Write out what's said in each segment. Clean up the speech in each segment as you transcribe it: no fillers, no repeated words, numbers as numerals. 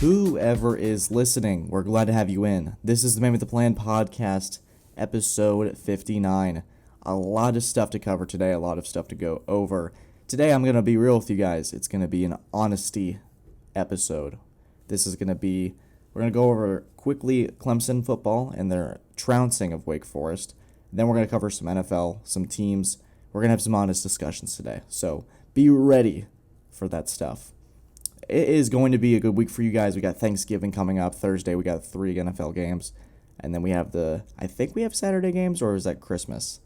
Whoever is listening, we're glad to have you in. This is the MWP Podcast, episode 59. A lot of stuff to cover today, a lot of stuff to go over. Today, I'm going to be real with you guys. It's going to be an honesty episode. This is going to be, we're going to go over quickly Clemson football and their trouncing of Wake Forest. Then we're going to cover some NFL, some teams. We're going to have some honest discussions today. So be ready for that stuff. It is going to be a good week for you guys. We got Thanksgiving coming up. Thursday, we got 3 NFL games. And then we have I think we have Saturday games, or is that Christmas?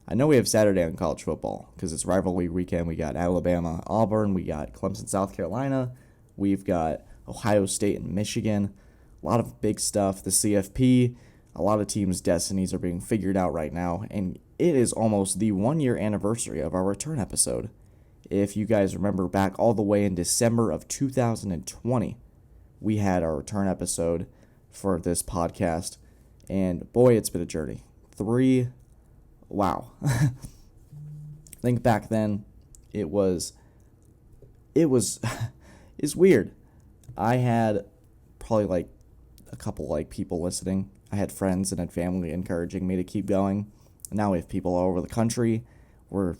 I know we have Saturday on college football because it's rivalry weekend. We got Alabama, Auburn. We got Clemson, South Carolina. We've got Ohio State and Michigan. A lot of big stuff. The CFP. A lot of teams' destinies are being figured out right now. And it is almost the 1-year anniversary of our return episode. If you guys remember back all the way in December of 2020, we had our return episode for this podcast. And boy, it's been a journey. Wow. I think back then it's weird. I had probably a couple people listening. I had friends and had family encouraging me to keep going. Now we have people all over the country. We're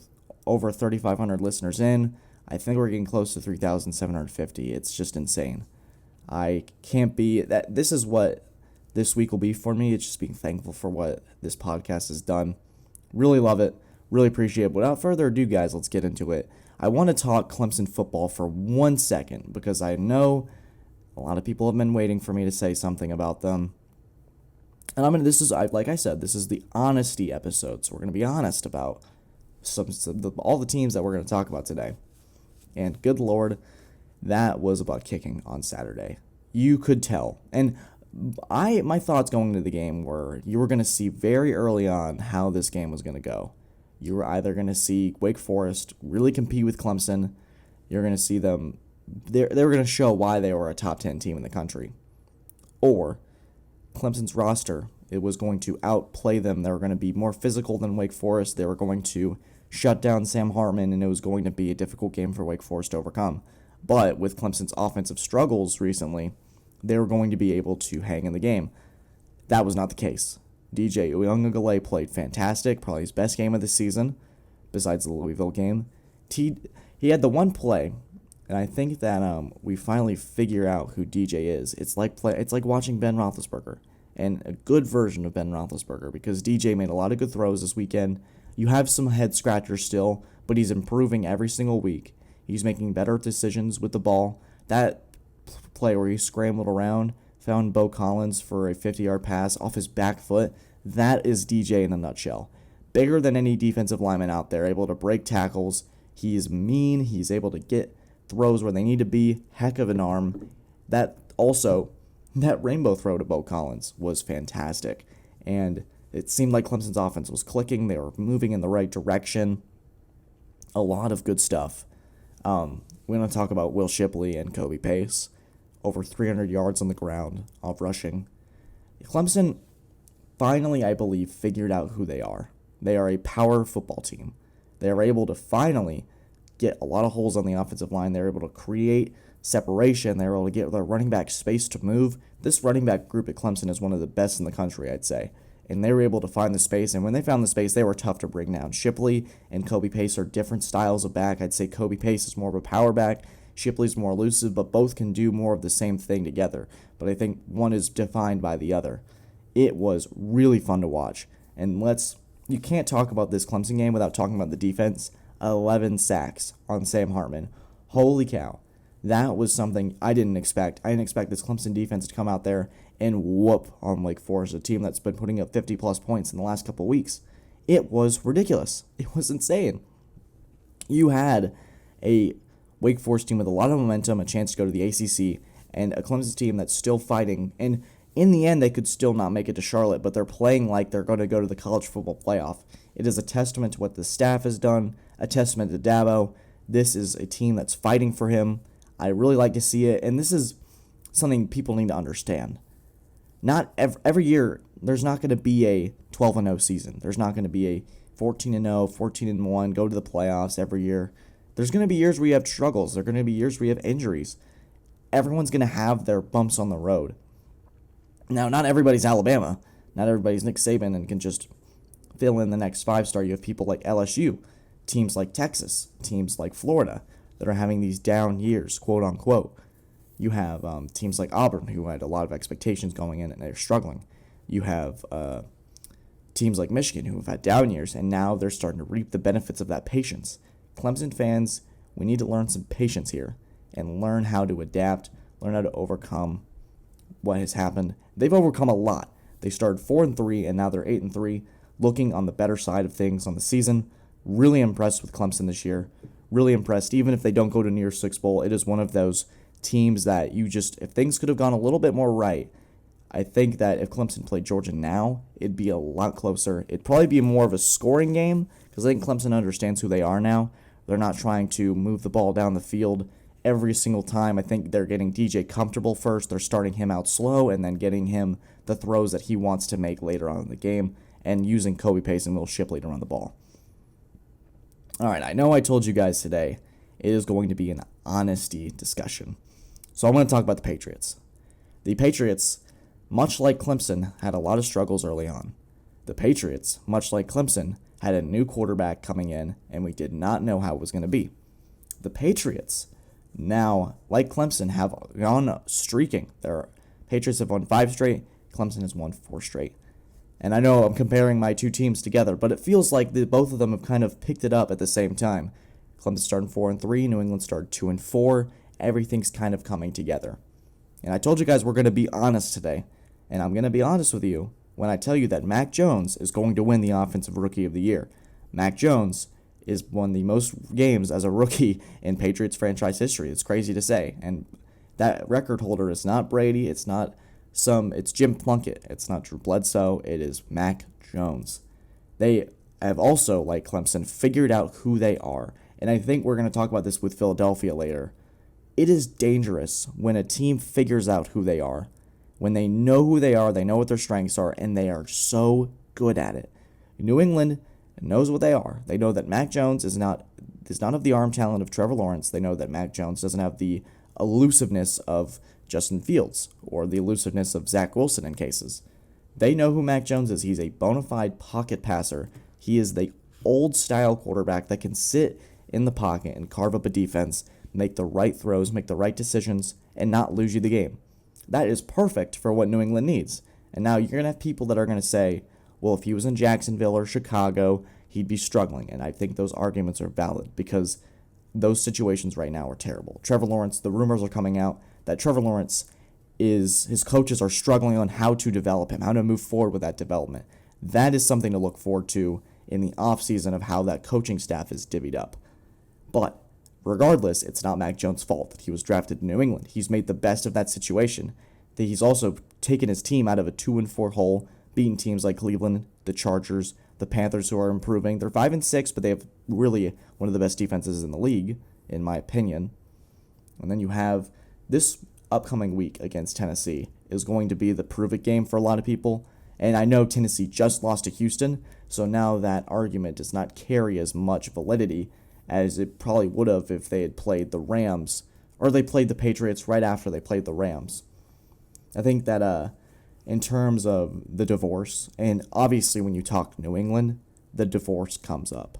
over 3,500 listeners in. I think we're getting close to 3,750. It's just insane. I can't be that. This is what this week will be for me. It's just being thankful for what this podcast has done. Really love it. Really appreciate it. Without further ado, guys, let's get into it. I want to talk Clemson football for 1 second because I know a lot of people have been waiting for me to say something about them. And like I said, this is the honesty episode. So we're going to be honest about all the teams that we're going to talk about today. And good Lord, that was a butt kicking on Saturday. You could tell. And my thoughts going into the game were you were going to see very early on how this game was going to go. You were either going to see Wake Forest really compete with Clemson. You're going to see them. They were going to show why they were a top 10 team in the country. Or Clemson's roster, it was going to outplay them. They were going to be more physical than Wake Forest. They were going to shut down Sam Hartman, and it was going to be a difficult game for Wake Forest to overcome. But with Clemson's offensive struggles recently, they were going to be able to hang in the game. That was not the case. DJ Uyunglele played fantastic, probably his best game of the season, besides the Louisville game. He had the one play, and I think that we finally figure out who DJ is. It's like watching Ben Roethlisberger, and a good version of Ben Roethlisberger, because DJ made a lot of good throws this weekend. You have some head scratchers still, but he's improving every single week. He's making better decisions with the ball. That play where he scrambled around, found Bo Collins for a 50-yard pass off his back foot, that is DJ in a nutshell. Bigger than any defensive lineman out there, able to break tackles. He's mean. He's able to get throws where they need to be. Heck of an arm. That rainbow throw to Bo Collins was fantastic. And it seemed like Clemson's offense was clicking. They were moving in the right direction. A lot of good stuff. We're going to talk about Will Shipley and Kobe Pace. Over 300 yards on the ground of rushing. Clemson finally, I believe, figured out who they are. They are a power football team. They are able to finally get a lot of holes on the offensive line. They're able to create separation. They're able to get their running back space to move. This running back group at Clemson is one of the best in the country, I'd say. And they were able to find the space, and when they found the space, they were tough to bring down. Shipley and Kobe Pace are different styles of back. I'd say Kobe Pace is more of a power back. Shipley's more elusive, but both can do more of the same thing together. But I think one is defined by the other. It was really fun to watch. And you can't talk about this Clemson game without talking about the defense. 11 sacks on Sam Hartman. Holy cow. That was something I didn't expect. I didn't expect this Clemson defense to come out there and whoop on Wake Forest, a team that's been putting up 50-plus points in the last couple of weeks. It was ridiculous. It was insane. You had a Wake Forest team with a lot of momentum, a chance to go to the ACC, and a Clemson team that's still fighting. And in the end, they could still not make it to Charlotte, but they're playing like they're going to go to the college football playoff. It is a testament to what the staff has done, a testament to Dabo. This is a team that's fighting for him. I really like to see it, and this is something people need to understand. Not every year, there's not going to be a 12-0 season. There's not going to be a 14-0, 14-1, go to the playoffs every year. There's going to be years where you have struggles. There are going to be years where you have injuries. everyone's going to have their bumps on the road. Now, not everybody's Alabama. Not everybody's Nick Saban and can just fill in the next 5-star. You have people like LSU, teams like Texas, teams like Florida that are having these down years, quote unquote. You have teams like Auburn who had a lot of expectations going in and they're struggling. You have teams like Michigan who have had down years and now they're starting to reap the benefits of that patience. Clemson fans, we need to learn some patience here and learn how to adapt, learn how to overcome what has happened. They've overcome a lot. They started 4-3 and now they're 8-3, looking on the better side of things on the season. Really impressed with Clemson this year. Really impressed. Even if they don't go to New Year's Six Bowl, it is one of those teams that if things could have gone a little bit more right, I think that if Clemson played Georgia now, it'd be a lot closer. It'd probably be more of a scoring game because I think Clemson understands who they are now. They're not trying to move the ball down the field every single time. I think they're getting DJ comfortable first. They're starting him out slow and then getting him the throws that he wants to make later on in the game and using Kobe Pace and Will Shipley to run the ball. All right, I know I told you guys today it is going to be an honesty discussion. So I want to talk about the Patriots. The Patriots, much like Clemson, had a lot of struggles early on. The Patriots, much like Clemson, had a new quarterback coming in, and we did not know how it was going to be. The Patriots, now, like Clemson, have gone streaking. Their Patriots have won 5 straight. Clemson has won 4 straight. And I know I'm comparing my two teams together, but it feels like both of them have kind of picked it up at the same time. Clemson started 4-3, New England started 2-4. Everything's kind of coming together. And I told you guys we're going to be honest today. And I'm going to be honest with you when I tell you that Mac Jones is going to win the Offensive Rookie of the Year. Mac Jones is won the most games as a rookie in Patriots franchise history. It's crazy to say. And that record holder is not Brady. It's Jim Plunkett. It's not Drew Bledsoe. It is Mac Jones. They have also, like Clemson, figured out who they are. And I think we're going to talk about this with Philadelphia later. It is dangerous when a team figures out who they are. When they know who they are, they know what their strengths are, and they are so good at it. New England knows what they are. They know that Mac Jones is not of the arm talent of Trevor Lawrence. They know that Mac Jones doesn't have the elusiveness of Justin Fields or the elusiveness of Zach Wilson in cases. They know who Mac Jones is. He's a bona fide pocket passer. He is the old-style quarterback that can sit in the pocket and carve up a defense, make the right throws, make the right decisions, and not lose you the game. That is perfect for what New England needs. And now you're going to have people that are going to say, well, if he was in Jacksonville or Chicago, he'd be struggling. And I think those arguments are valid because those situations right now are terrible. Trevor Lawrence, the rumors are coming out that Trevor Lawrence his coaches are struggling on how to develop him, how to move forward with that development. That is something to look forward to in the offseason of how that coaching staff is divvied up. But regardless, it's not Mac Jones' fault that he was drafted in New England. He's made the best of that situation. He's also taken his team out of a 2-4 hole, beaten teams like Cleveland, the Chargers, the Panthers, who are improving. They're 5-6, but they have really one of the best defenses in the league, in my opinion. And then you have this upcoming week against Tennessee is going to be the prove-it game for a lot of people. And I know Tennessee just lost to Houston, so now that argument does not carry as much validity as it probably would have if they had played the Rams, or they played the Patriots right after they played the Rams. I think that in terms of the divorce, and obviously when you talk New England, the divorce comes up.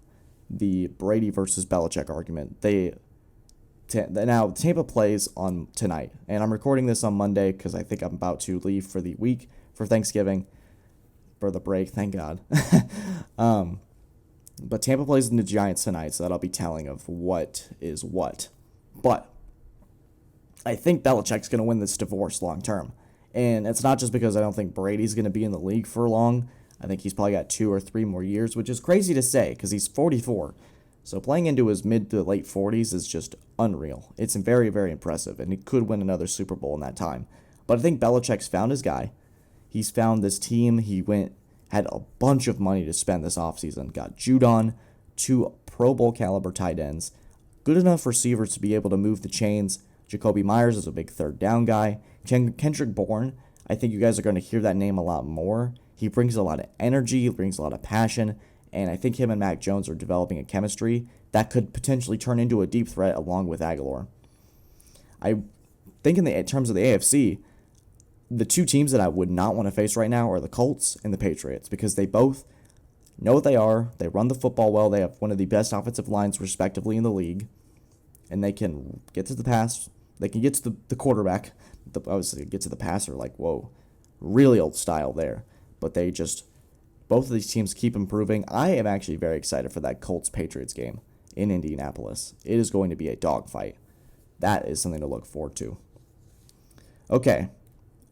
The Brady versus Belichick argument. Now, Tampa plays on tonight, and I'm recording this on Monday because I think I'm about to leave for the week for Thanksgiving, for the break, thank God. But Tampa plays the Giants tonight, so that'll be telling of what is what. But I think Belichick's going to win this divorce long term. And it's not just because I don't think Brady's going to be in the league for long. I think he's probably got 2 or 3 more years, which is crazy to say because he's 44. So playing into his mid to late 40s is just unreal. It's very, very impressive, and he could win another Super Bowl in that time. But I think Belichick's found his guy. He's found this team. Had a bunch of money to spend this offseason. Got Judon, 2 Pro Bowl caliber tight ends, good enough receivers to be able to move the chains. Jacoby Myers is a big third down guy. Kendrick Bourne, I think you guys are going to hear that name a lot more. He brings a lot of energy, he brings a lot of passion, and I think him and Mac Jones are developing a chemistry that could potentially turn into a deep threat along with Aguilar. I think in terms of the AFC, the two teams that I would not want to face right now are the Colts and the Patriots, because they both know what they are. They run the football well. They have one of the best offensive lines, respectively, in the league. And they can get to the pass. They can get to the quarterback. I was saying get to the passer, like, whoa, really old style there. But both of these teams keep improving. I am actually very excited for that Colts-Patriots game in Indianapolis. It is going to be a dogfight. That is something to look forward to. Okay,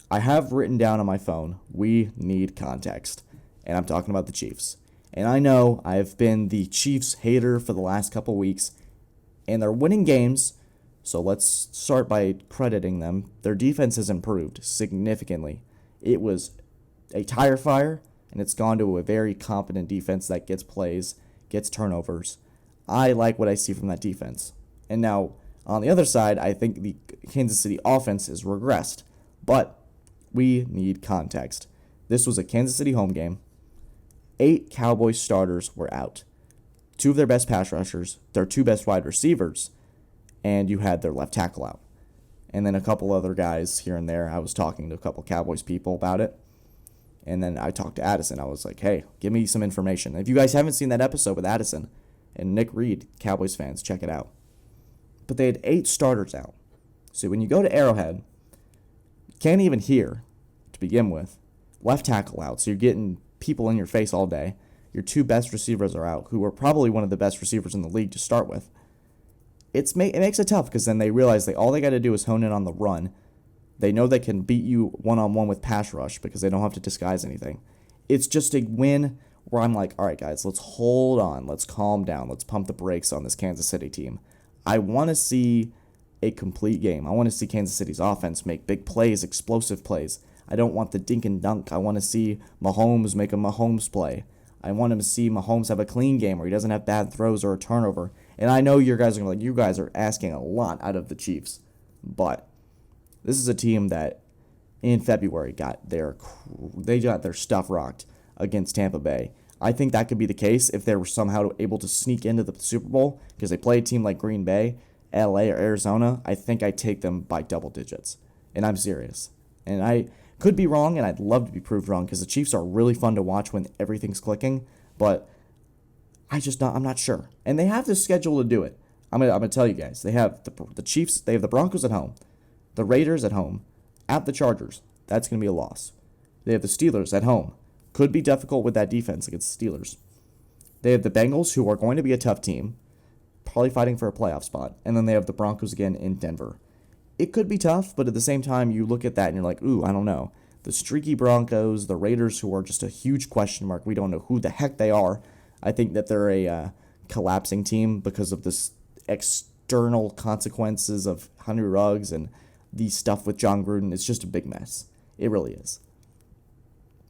I have written down on my phone, we need context. And I'm talking about the Chiefs. And I know I've been the Chiefs hater for the last couple weeks, and they're winning games, so let's start by crediting them. Their defense has improved significantly. It was a tire fire, and it's gone to a very competent defense that gets plays, gets turnovers. I like what I see from that defense. And now, on the other side, I think the Kansas City offense has regressed. But we need context. This was a Kansas City home game. 8 Cowboys starters were out. 2 of their best pass rushers, their 2 best wide receivers, and you had their left tackle out. And then a couple other guys here and there. I was talking to a couple Cowboys people about it. And then I talked to Addison. I was like, hey, give me some information. If you guys haven't seen that episode with Addison and Nick Reed, Cowboys fans, check it out. But they had 8 starters out. So when you go to Arrowhead, you can't even hear, to begin with, left tackle out. So you're getting people in your face all day. Your 2 best receivers are out, who are probably one of the best receivers in the league to start with. It makes it tough, because then they realize all they got to do is hone in on the run. They know they can beat you one-on-one with pass rush because they don't have to disguise anything. It's just a win where I'm like, all right, guys, let's hold on. Let's calm down. Let's pump the brakes on this Kansas City team. I want to see a complete game. I want to see Kansas City's offense make big plays, explosive plays. I don't want the dink and dunk. I want to see Mahomes make a Mahomes play. I want him to see Mahomes have a clean game where he doesn't have bad throws or a turnover. And I know you guys are like, you guys are asking a lot out of the Chiefs. But this is a team that in February got their stuff rocked against Tampa Bay. I think that could be the case if they were somehow able to sneak into the Super Bowl, because they play a team like Green Bay, LA, or Arizona. I think I'd take them by double digits. And I'm serious. And I could be wrong, and I'd love to be proved wrong, because the Chiefs are really fun to watch when everything's clicking. But I'm not sure. And they have the schedule to do it. I'm gonna tell you guys. They have the Chiefs. They have the Broncos at home, the Raiders at home, at the Chargers. That's gonna be a loss. They have the Steelers at home. Could be difficult with that defense against the Steelers. They have the Bengals, who are going to be a tough team, probably fighting for a playoff spot. And then they have the Broncos again in Denver. It could be tough, but at the same time, you look at that and you're like, ooh, I don't know. The streaky Broncos, the Raiders, who are just a huge question mark. We don't know who the heck they are. I think that they're a collapsing team because of this external consequences of Henry Ruggs and the stuff with John Gruden. It's just a big mess. It really is.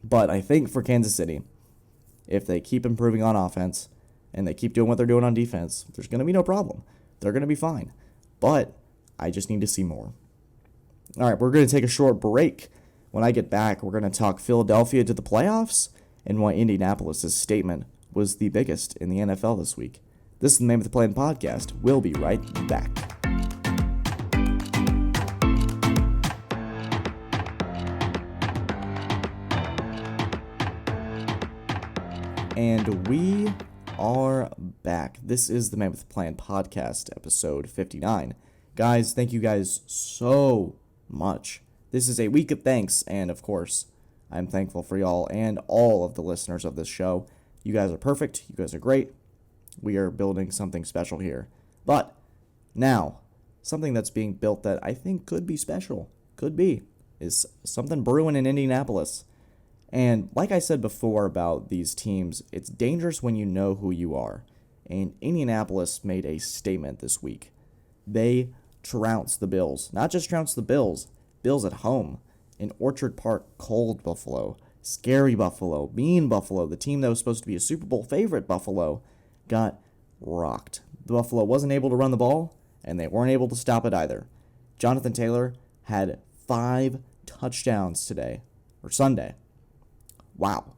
But I think for Kansas City, if they keep improving on offense and they keep doing what they're doing on defense, there's going to be no problem. They're going to be fine. But I just need to see more. All right, we're going to take a short break. When I get back, we're going to talk Philadelphia to the playoffs and why Indianapolis' statement was the biggest in the NFL this week. This is the MWP Podcast. We'll be right back. And we are back. This is the MWP Podcast, episode 59. Guys, thank you guys so much. This is a week of thanks, and of course, I'm thankful for y'all and all of the listeners of this show. You guys are perfect. You guys are great. We are building something special here. But now, something that's being built that I think could be special, is something brewing in Indianapolis. And like I said before about these teams, it's dangerous when you know who you are. And Indianapolis made a statement this week. They trounced the Bills. Not just trounced the Bills at home. In Orchard Park, cold Buffalo, scary Buffalo, mean Buffalo, the team that was supposed to be a Super Bowl favorite, Buffalo, got rocked. The Buffalo wasn't able to run the ball, and they weren't able to stop it either. Jonathan Taylor had 5 touchdowns Sunday. Wow.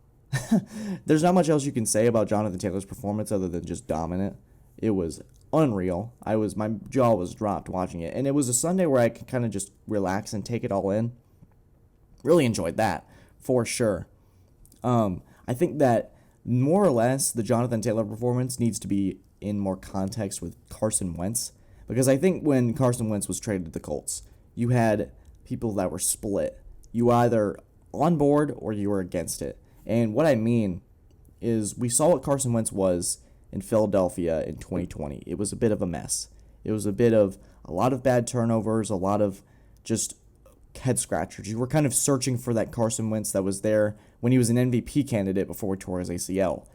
There's not much else you can say about Jonathan Taylor's performance other than just dominant. It was unreal. My jaw was dropped watching it. And it was a Sunday where I could kind of just relax and take it all in. Really enjoyed that, for sure. I think that more or less the Jonathan Taylor performance needs to be in more context with Carson Wentz. Because I think when Carson Wentz was traded to the Colts, you had people that were split. You were either on board or you were against it. And what I mean is we saw what Carson Wentz was in Philadelphia in 2020. It was a bit of a mess. It was a lot of bad turnovers, a lot of just head scratchers. You were kind of searching for that Carson Wentz that was there when he was an MVP candidate before he tore his ACL.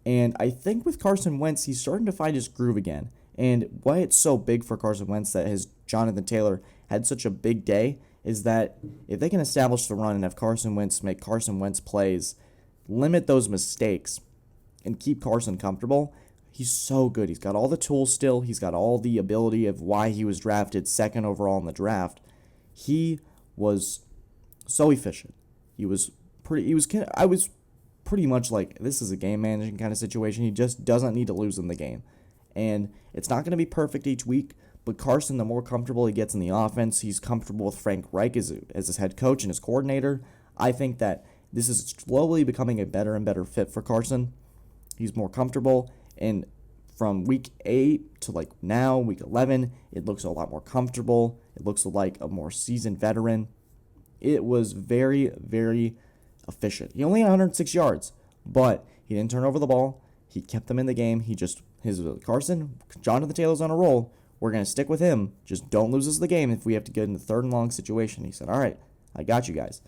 And I think with Carson Wentz, he's starting to find his groove again. And why it's so big for Carson Wentz that his Jonathan Taylor had such a big day is that if they can establish the run and have Carson Wentz make Carson Wentz plays, limit those mistakes, and keep Carson comfortable, he's so good. He's got all the tools still. He's got all the ability of why he was drafted second overall in the draft. He was so efficient. I was pretty much like, this is a game managing kind of situation. He just doesn't need to lose in the game. And it's not going to be perfect each week, but Carson, the more comfortable he gets in the offense, he's comfortable with Frank Reich as his head coach and his coordinator. I think that this is slowly becoming a better and better fit for Carson. He's more comfortable, and from week 8 to like now, week 11, it looks a lot more comfortable. It looks like a more seasoned veteran. It was very, very efficient. He only had 106 yards, but he didn't turn over the ball. He kept them in the game. Carson, Jonathan Taylor's on a roll. We're going to stick with him. Just don't lose us the game if we have to get in the third and long situation. He said, all right, I got you guys.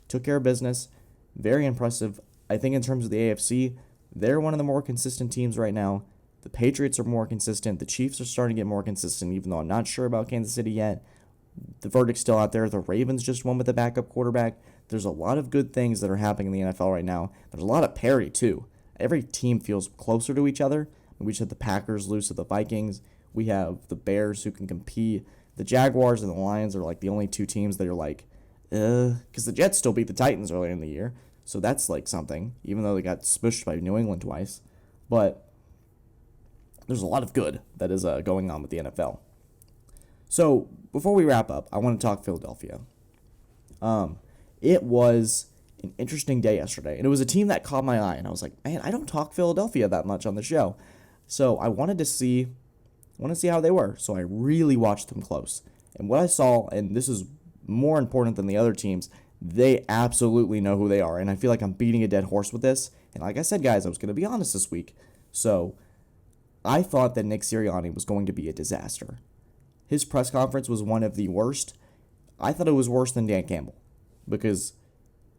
Took care of business. Very impressive. I think in terms of the AFC, they're one of the more consistent teams right now. The Patriots are more consistent. The Chiefs are starting to get more consistent, even though I'm not sure about Kansas City yet. The verdict's still out there. The Ravens just won with a backup quarterback. There's a lot of good things that are happening in the NFL right now. There's a lot of parity, too. Every team feels closer to each other. We just had the Packers lose to the Vikings. We have the Bears who can compete. The Jaguars and the Lions are like the only two teams that are like, because the Jets still beat the Titans earlier in the year. So that's like something, even though they got smushed by New England twice. But there's a lot of good that is going on with the NFL. So before we wrap up, I want to talk Philadelphia. It was an interesting day yesterday, and it was a team that caught my eye, and I was like, man, I don't talk Philadelphia that much on the show. So I wanted to see how they were. So I really watched them close. And what I saw, and this is more important than the other teams, they absolutely know who they are. And I feel like I'm beating a dead horse with this. And like I said, guys, I was going to be honest this week. So I thought that Nick Sirianni was going to be a disaster. His press conference was one of the worst. I thought it was worse than Dan Campbell, because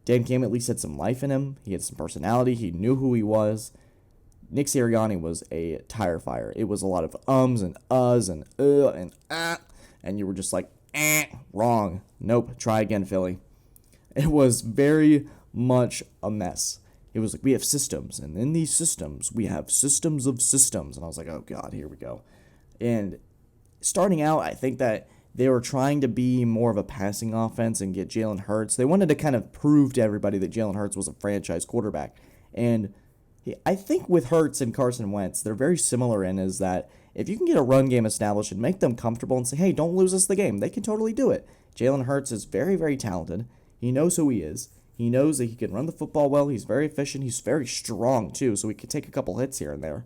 Dan Campbell at least had some life in him. He had some personality. He knew who he was. Nick Sirianni was a tire fire. It was a lot of ums and uhs and and ah, and you were just like, wrong. Nope, try again, Philly. It was very much a mess. It was like, we have systems, and in these systems, we have systems of systems. And I was like, oh, God, here we go. And starting out, I think that they were trying to be more of a passing offense and get Jalen Hurts. They wanted to kind of prove to everybody that Jalen Hurts was a franchise quarterback. And I think with Hurts and Carson Wentz, they're very similar in is that if you can get a run game established and make them comfortable and say, hey, don't lose us the game, they can totally do it. Jalen Hurts is very, very talented. He knows who he is. He knows that he can run the football well. He's very efficient. He's very strong, too, so he can take a couple hits here and there.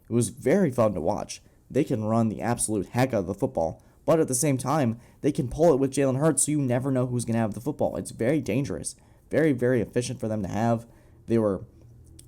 It was very fun to watch. They can run the absolute heck out of the football, but at the same time, they can pull it with Jalen Hurts, so you never know who's going to have the football. It's very dangerous. Very, very efficient for them to have. They were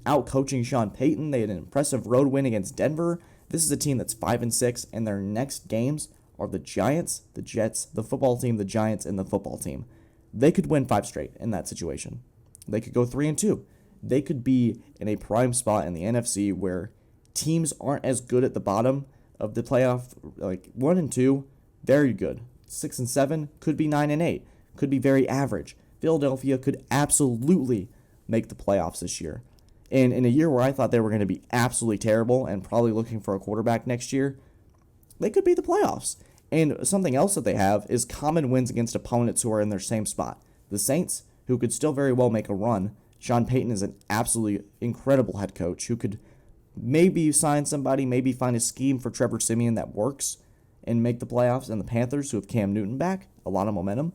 out-coaching Sean Payton. They had an impressive road win against Denver. This is a team that's 5-6, and their next games are the Giants, the Jets, the football team, the Giants, and the football team. They could win 5 straight in that situation. They could go 3-2. They could be in a prime spot in the NFC where teams aren't as good at the bottom of the playoff. Like 1 and 2, very good. 6 and 7 could be 9 and 8. Could be very average. Philadelphia could absolutely make the playoffs this year. And in a year where I thought they were going to be absolutely terrible and probably looking for a quarterback next year, they could be the playoffs. And something else that they have is common wins against opponents who are in their same spot. The Saints, who could still very well make a run. Sean Payton is an absolutely incredible head coach who could maybe you sign somebody, maybe find a scheme for Trevor Siemian that works and make the playoffs. And the Panthers, who have Cam Newton back, a lot of momentum.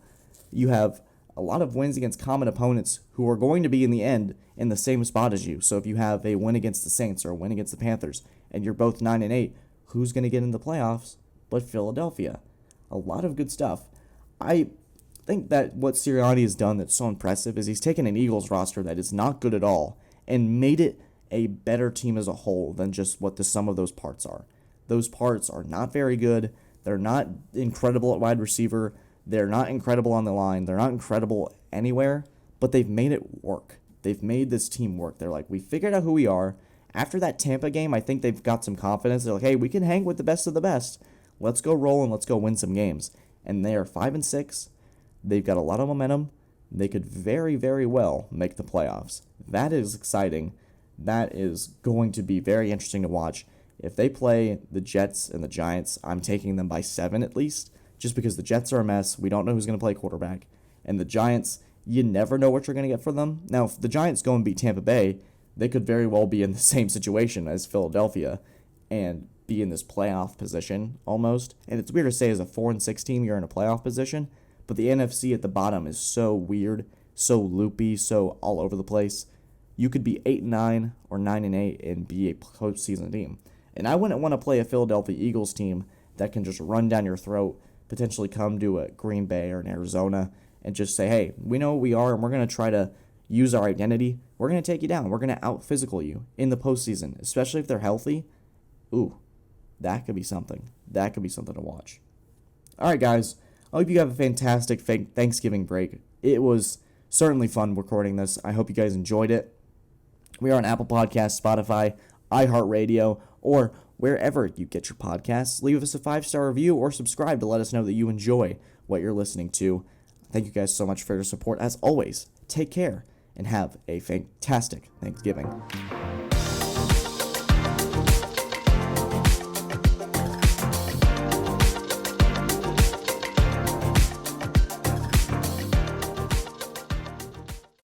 You have a lot of wins against common opponents who are going to be in the end in the same spot as you. So if you have a win against the Saints or a win against the Panthers and you're both 9-8, who's going to get in the playoffs but Philadelphia? A lot of good stuff. I think that what Sirianni has done that's so impressive is he's taken an Eagles roster that is not good at all and made it a better team as a whole than just what the sum of those parts are. Those parts are not very good. They're not incredible at wide receiver. They're not incredible on the line. They're not incredible anywhere, but they've made it work. They've made this team work. They're like, we figured out who we are. After that Tampa game, I think they've got some confidence. They're like, hey, we can hang with the best of the best. Let's go roll and let's go win some games. And they are 5-6. They've got a lot of momentum. They could very, very well make the playoffs. That is exciting. That is going to be very interesting to watch. If they play the Jets and the Giants, I'm taking them by 7 at least, just because the Jets are a mess. We don't know who's going to play quarterback. And the Giants, you never know what you're going to get for them. Now, if the Giants go and beat Tampa Bay, they could very well be in the same situation as Philadelphia and be in this playoff position almost. And it's weird to say as a 4-6 team, you're in a playoff position, but the NFC at the bottom is so weird, so loopy, so all over the place. You could be 8-9 or 9-8 and be a postseason team. And I wouldn't want to play a Philadelphia Eagles team that can just run down your throat, potentially come to a Green Bay or an Arizona and just say, hey, we know what we are and we're going to try to use our identity. We're going to take you down. We're going to out-physical you in the postseason, especially if they're healthy. Ooh, that could be something. That could be something to watch. All right, guys. I hope you have a fantastic Thanksgiving break. It was certainly fun recording this. I hope you guys enjoyed it. We are on Apple Podcasts, Spotify, iHeartRadio, or wherever you get your podcasts. Leave us a 5-star review or subscribe to let us know that you enjoy what you're listening to. Thank you guys so much for your support. As always, take care and have a fantastic Thanksgiving.